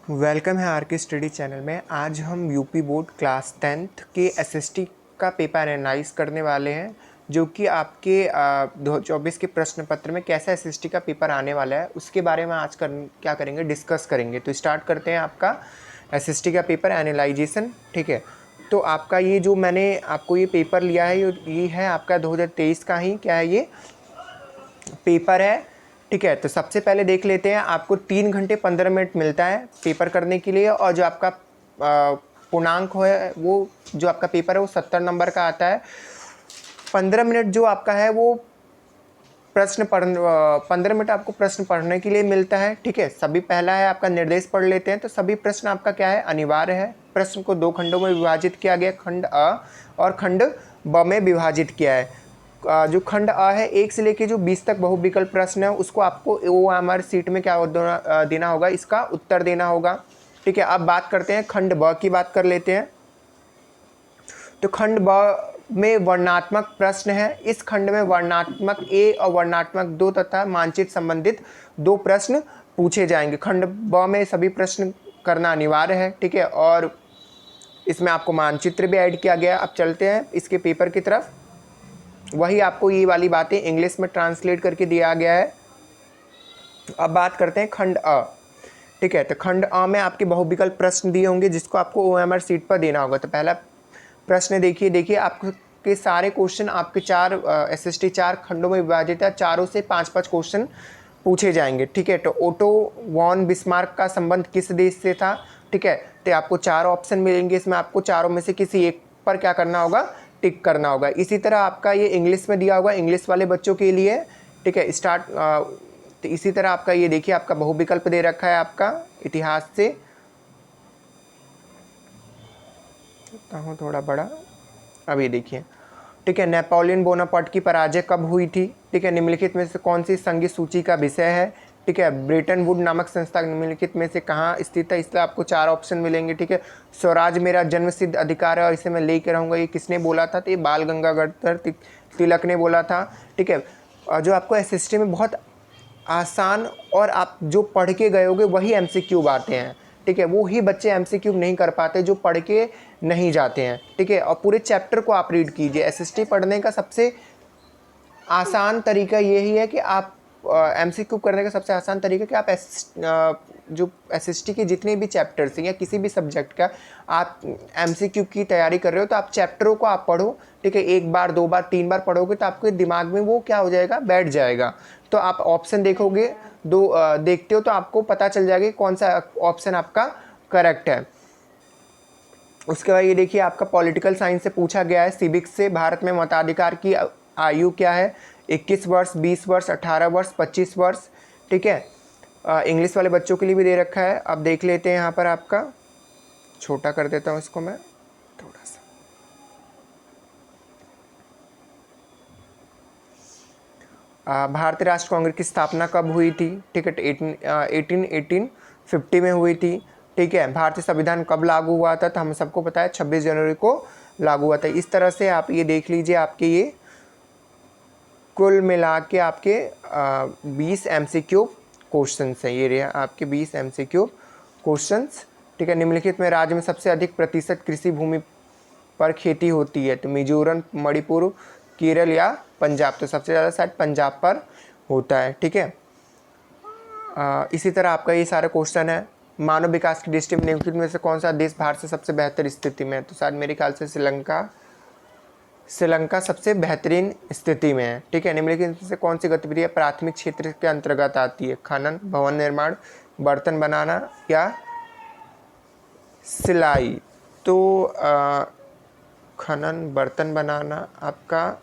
Welcome है are के study channel में। आज हम यूपी बोर्ड क्लास 10th के एसएसटी का पेपर एनालाइज करने वाले हैं, जो कि आपके 2024 के प्रश्न पत्र में कैसा एसएसटी का पेपर आने वाला है उसके बारे में आज क्या करेंगे, डिस्कस करेंगे। तो स्टार्ट करते हैं आपका एसएसटी का पेपर एनालाइजेशन। ठीक है, तो आपका ये जो मैंने आपको ये पेपर लिया है ये है आपका 2023 का ही क्या है ये पेपर है। ठीक है, तो सबसे पहले देख लेते हैं। आपको 3 घंटे 15 मिनट मिलता है पेपर करने के लिए, और जो आपका पूर्णांक है वो जो आपका पेपर है वो 70 नंबर का आता है। 15 मिनट जो आपका है वो 15 मिनट आपको प्रश्न पढ़ने के लिए मिलता है। ठीक है, सभी पहला है आपका निर्देश पढ़ लेते हैं। तो सभी प्रश्न आपका क्या है, अनिवार्य है। प्रश्न को 2 खंडों में विभाजित किया गया, खंड अ और खंड ब में विभाजित किया है। जो खंड अ है 1 से लेके जो 20 तक बहुविकल्प प्रश्न है उसको आपको OMR सीट में क्या देना होगा, इसका उत्तर देना होगा। ठीक है, अब बात करते हैं खंड ब की, बात कर लेते हैं। तो खंड ब में वर्णात्मक प्रश्न है। इस खंड में वर्णात्मक ए और वर्णात्मक 2 तथा मानचित्र संबंधित 2 प्रश्न पूछे जाएंगे। खंड ब में सभी प्रश्न करना अनिवार्य है। ठीक है, और इसमें आपको मानचित्र भी ऐड किया गया। अब चलते हैं इसके पेपर की तरफ। वही आपको ये वाली बातें इंग्लिश में ट्रांसलेट करके दिया गया है। अब बात करते हैं खंड अ। ठीक है, तो खंड अ में आपके बहुविकल्प प्रश्न दिए होंगे जिसको आपको OMR सीट पर देना होगा। तो पहला प्रश्न देखिए आपके सारे क्वेश्चन आपके 4 SST 4 खंडों में विभाजित है। चारों से 5-5 क्वेश्चन पूछे जाएंगे। ठीक है, तो ओटो वॉन बिस्मार्क का संबंध किस देश से था। ठीक है, तो आपको 4 ऑप्शन मिलेंगे। इसमें आपको चारों में से किसी एक पर क्या करना होगा, टिक करना होगा। इसी तरह आपका ये इंग्लिश में दिया होगा, इंग्लिश वाले बच्चों के लिए। ठीक है, तो इसी तरह आपका ये देखिए आपका बहुविकल्प दे रखा है आपका इतिहास से। हूँ थोड़ा बड़ा, अब ये देखिए। ठीक है, नेपोलियन बोनापार्ट की पराजय कब हुई थी। ठीक है, निम्नलिखित में से कौन सी संगीत सूची का विषय है। ठीक है, ब्रेटन वुड नामक संस्था निम्नलिखित में से कहाँ स्थित है। इसलिए आपको 4 ऑप्शन मिलेंगे। ठीक है, स्वराज मेरा जन्म सिद्ध अधिकार है और इसे मैं लेकर रहूँगा, ये किसने बोला था, तो ये बाल गंगाधर तिलक ने बोला था। ठीक है, जो आपको SST में बहुत आसान और आप जो पढ़ के गए होगे वही MCQ आते हैं। ठीक है, वो ही बच्चे MCQ नहीं कर पाते जो पढ़ के नहीं जाते हैं। ठीक है, और पूरे चैप्टर को आप रीड कीजिए। SST पढ़ने का सबसे आसान तरीका यही है कि आप MCQ करने का सबसे आसान तरीका कि आप जो SST के जितने भी चैप्टर्स हैं या किसी भी सब्जेक्ट का आप MCQ की तैयारी कर रहे हो तो आप चैप्टरों को आप पढ़ो। ठीक है, 1 बार 2 बार 3 बार पढ़ोगे तो आपके दिमाग में वो क्या हो जाएगा, बैठ जाएगा। तो आप ऑप्शन देखोगे, देखते हो तो आपको पता चल जाएगा कौन सा ऑप्शन आपका करेक्ट है। उसके बाद ये देखिए आपका पॉलिटिकल साइंस से पूछा गया है, सिविक्स से। भारत में मताधिकार की आयु क्या है, 21 वर्ष, 20 वर्ष, 18 वर्ष, 25 वर्ष। ठीक है, इंग्लिश वाले बच्चों के लिए भी दे रखा है। अब देख लेते हैं यहाँ पर, आपका छोटा कर देता हूँ इसको मैं थोड़ा सा। भारतीय राष्ट्र कांग्रेस की स्थापना कब हुई थी। ठीक है, 1850 में हुई थी। ठीक है, भारतीय संविधान कब लागू हुआ था, तो हम सबको पता है 26 जनवरी को लागू हुआ था। इस तरह से आप ये देख लीजिए, आपके ये कुल मिला के आपके 20 MCQ क्वेश्चंस हैं। ये रहे आपके 20 MCQ क्वेश्चंस। ठीक है, निम्नलिखित में राज्य में सबसे अधिक प्रतिशत कृषि भूमि पर खेती होती है, तो मिजोरम, मणिपुर, केरल या पंजाब। तो सबसे ज़्यादा शायद पंजाब पर होता है। ठीक है, इसी तरह आपका ये सारा क्वेश्चन है। मानव विकास की दृष्टि में निम्नलिखित में से कौन सा देश भारत से सबसे बेहतर स्थिति में है, तो शायद मेरे ख्याल से श्रीलंका सबसे बेहतरीन स्थिति में है। ठीक है, निम्नलिखित में से कौन सी गतिविधियाँ प्राथमिक क्षेत्र के अंतर्गत आती है, खनन, भवन निर्माण, बर्तन बनाना या सिलाई। तो खनन, बर्तन बनाना, आपका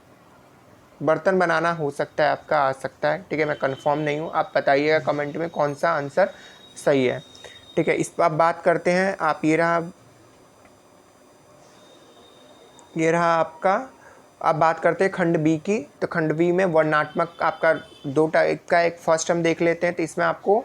बर्तन बनाना हो सकता है, आपका आ सकता है। ठीक है, मैं कंफर्म नहीं हूँ, आप बताइएगा कमेंट में कौन सा आंसर सही है। ठीक है, इस पर आप बात करते हैं। आप ये रहा आपका। अब बात करते हैं खंड बी की। तो खंड बी में वर्णात्मक आपका 2 टाइप का, एक फर्स्ट हम देख लेते हैं। तो इसमें आपको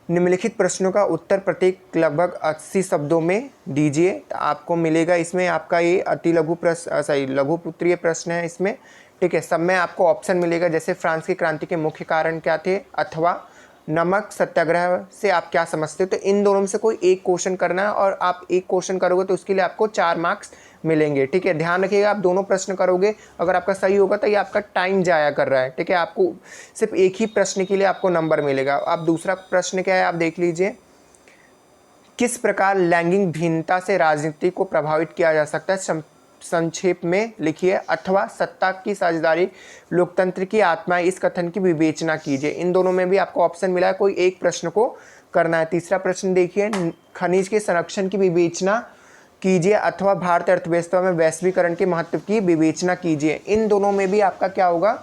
निम्नलिखित प्रश्नों का उत्तर प्रत्येक लगभग 80 शब्दों में दीजिए। तो आपको मिलेगा इसमें आपका ये अति लघु प्रश्न, लघुपुत्रीय प्रश्न है इसमें। ठीक है, सब में आपको ऑप्शन मिलेगा, जैसे फ्रांस की क्रांति के मुख्य कारण क्या थे, अथवा नमक सत्याग्रह से आप क्या समझते हो। तो इन दोनों में से कोई एक क्वेश्चन करना है और आप एक क्वेश्चन करोगे तो उसके लिए आपको 4 मार्क्स मिलेंगे। ठीक है, ध्यान रखिएगा, आप दोनों प्रश्न करोगे, अगर आपका सही होगा तो ये आपका टाइम जाया कर रहा है। ठीक है, आपको सिर्फ एक ही प्रश्न के लिए आपको नंबर मिलेगा। अब दूसरा प्रश्न क्या है, आप देख लीजिए। किस प्रकार लैंगिक भिन्नता से राजनीति को प्रभावित किया जा सकता है, संक्षेप में लिखिए। अथवा सत्ता की साझेदारी लोकतंत्र की आत्मा है, इस कथन की विवेचना कीजिए। इन दोनों में भी आपको ऑप्शन मिला है, कोई एक प्रश्न को करना है। तीसरा प्रश्न देखिए, खनिज के संरक्षण की विवेचना कीजिए अथवा भारतीय अर्थव्यवस्था में वैश्वीकरण के महत्व की विवेचना कीजिए। इन दोनों में भी आपका क्या होगा,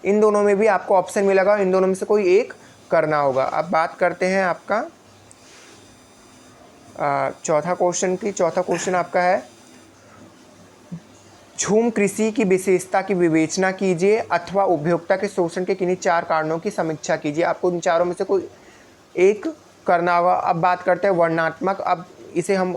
इन दोनों में भी आपको ऑप्शन मिलेगा, इन दोनों में से कोई एक करना होगा। अब बात करते हैं आपका चौथा क्वेश्चन की। चौथा क्वेश्चन आपका है, झूम कृषि की विशेषता की विवेचना कीजिए अथवा उपभोक्ता के शोषण के किन्हीं 4 कारणों की समीक्षा कीजिए। आपको इन चारों में से कोई एक करना होगा। अब बात करते हैं वर्णनात्मक। अब इसे हम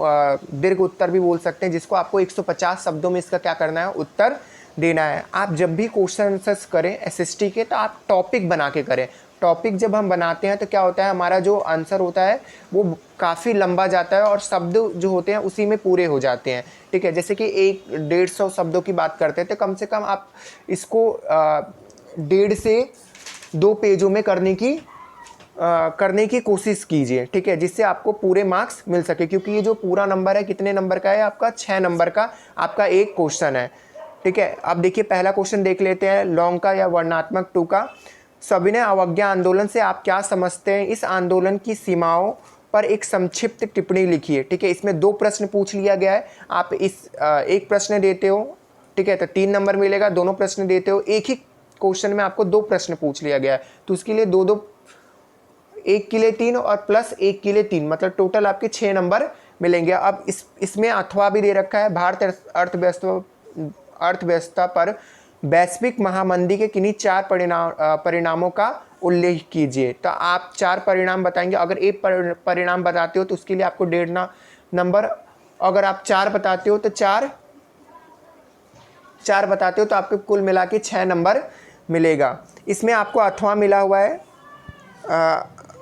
दीर्घ उत्तर भी बोल सकते हैं, जिसको आपको 150 शब्दों में इसका क्या करना है, उत्तर देना है। आप जब भी क्वेश्चन आंसर्स करें एसएसटी के, तो आप टॉपिक बना के करें। टॉपिक जब हम बनाते हैं तो क्या होता है, हमारा जो आंसर होता है वो काफ़ी लंबा जाता है और शब्द जो होते हैं उसी में पूरे हो जाते हैं। ठीक है, जैसे कि 150 शब्दों की बात करते हैं तो कम से कम आप इसको 1.5 से 2 पेजों में करने की कोशिश कीजिए। ठीक है, जिससे आपको पूरे मार्क्स मिल सके, क्योंकि ये जो पूरा नंबर है कितने नंबर का है आपका, 6 नंबर का आपका एक क्वेश्चन है। ठीक है, अब देखिए पहला क्वेश्चन देख लेते हैं, लॉन्ग का या वर्णनात्मक 2 का। सविनय अवज्ञा आंदोलन से आप क्या समझते हैं, इस आंदोलन की सीमाओं पर एक संक्षिप्त टिप्पणी लिखिए। ठीक है, इसमें 2 प्रश्न पूछ लिया गया है। आप इस एक प्रश्न देते हो, ठीक है, तो 3 नंबर मिलेगा। दोनों प्रश्न देते हो, एक ही क्वेश्चन में आपको 2 प्रश्न पूछ लिया गया है, तो उसके लिए 2-2, 1 के लिए 3 और प्लस 1 के लिए 3, मतलब टोटल आपके 6 नंबर मिलेंगे। अब इसमें अथवा भी दे रखा है, भारतीय अर्थव्यवस्था पर वैश्विक महामंदी के किन्हीं 4 परिणामों का उल्लेख कीजिए। तो आप 4 परिणाम बताएंगे। अगर एक परिणाम बताते हो तो उसके लिए आपको 1.5 नंबर, अगर आप 4 बताते हो तो 4 बताते हो तो आपको कुल मिला के 6 नंबर मिलेगा। इसमें आपको अथवा मिला हुआ है,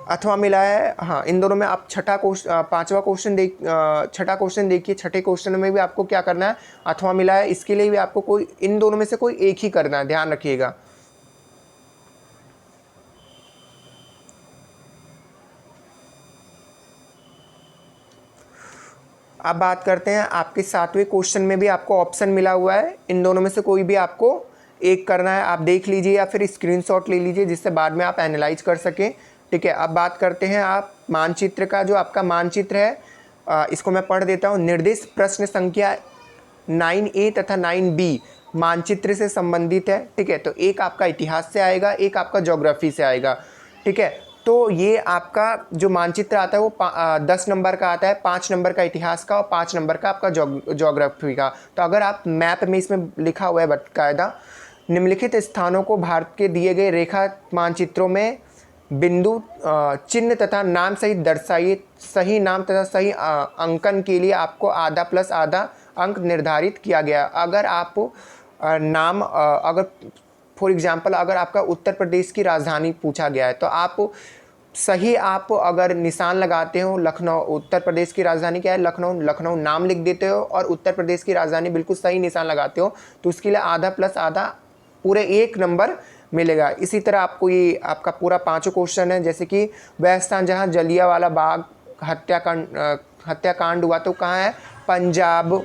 अथवा मिला है। हाँ, इन दोनों में आप छठा क्वेश्चन देखिए। छठे क्वेश्चन में भी आपको क्या करना है, अथवा मिला है। इसके लिए भी आपको कोई, इन दोनों में से कोई एक ही करना है, ध्यान रखिएगा। अब बात करते हैं आपके 7वें क्वेश्चन में भी आपको ऑप्शन मिला हुआ है, इन दोनों में से कोई भी आपको एक करना है। आप देख लीजिए या फिर स्क्रीनशॉट ले लीजिए, जिससे बाद में आप एनालाइज कर सकें। ठीक है, अब बात करते हैं आप मानचित्र का। जो आपका मानचित्र है इसको मैं पढ़ देता हूँ। निर्दिष्ट प्रश्न संख्या 9A तथा 9B मानचित्र से संबंधित है। ठीक है, तो एक आपका इतिहास से आएगा, एक आपका ज्योग्राफी से आएगा। ठीक है, तो ये आपका जो मानचित्र आता है वो 10 नंबर का आता है, 5 नंबर का इतिहास का और 5 नंबर का आपका ज्योग्राफी का। तो अगर आप मैप में, इसमें लिखा हुआ है बाकायदा, निम्नलिखित स्थानों को भारत के दिए गए रेखा मानचित्रों में बिंदु चिन्ह तथा नाम सहित दर्शाइए। सही नाम तथा सही अंकन के लिए आपको आधा प्लस आधा अंक निर्धारित किया गया। अगर आप नाम, अगर फॉर एग्जांपल अगर आपका उत्तर प्रदेश की राजधानी पूछा गया है तो आप सही, आप अगर निशान लगाते हो लखनऊ, उत्तर प्रदेश की राजधानी क्या है, लखनऊ नाम लिख देते हो और उत्तर प्रदेश की राजधानी बिल्कुल सही निशान लगाते हो, तो उसके लिए आधा प्लस आधा पूरे 1 नंबर मिलेगा। इसी तरह आपको ये आपका पूरा 5 क्वेश्चन है, जैसे कि वह स्थान जहाँ जलियांवाला बाग हत्याकांड हुआ तो कहाँ है, पंजाब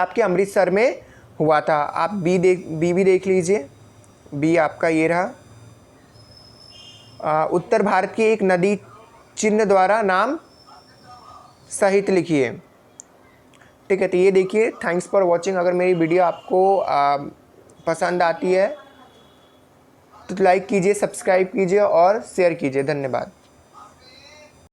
के अमृतसर में हुआ था। आप बी भी देख लीजिए। बी आपका ये रहा, उत्तर भारत की एक नदी चिन्ह द्वारा नाम सहित लिखिए। ठीक है, तो ये देखिए। Thanks for watching. अगर मेरी वीडियो आपको पसंद आती है तो लाइक कीजिए, सब्सक्राइब कीजिए और शेयर कीजिए। धन्यवाद।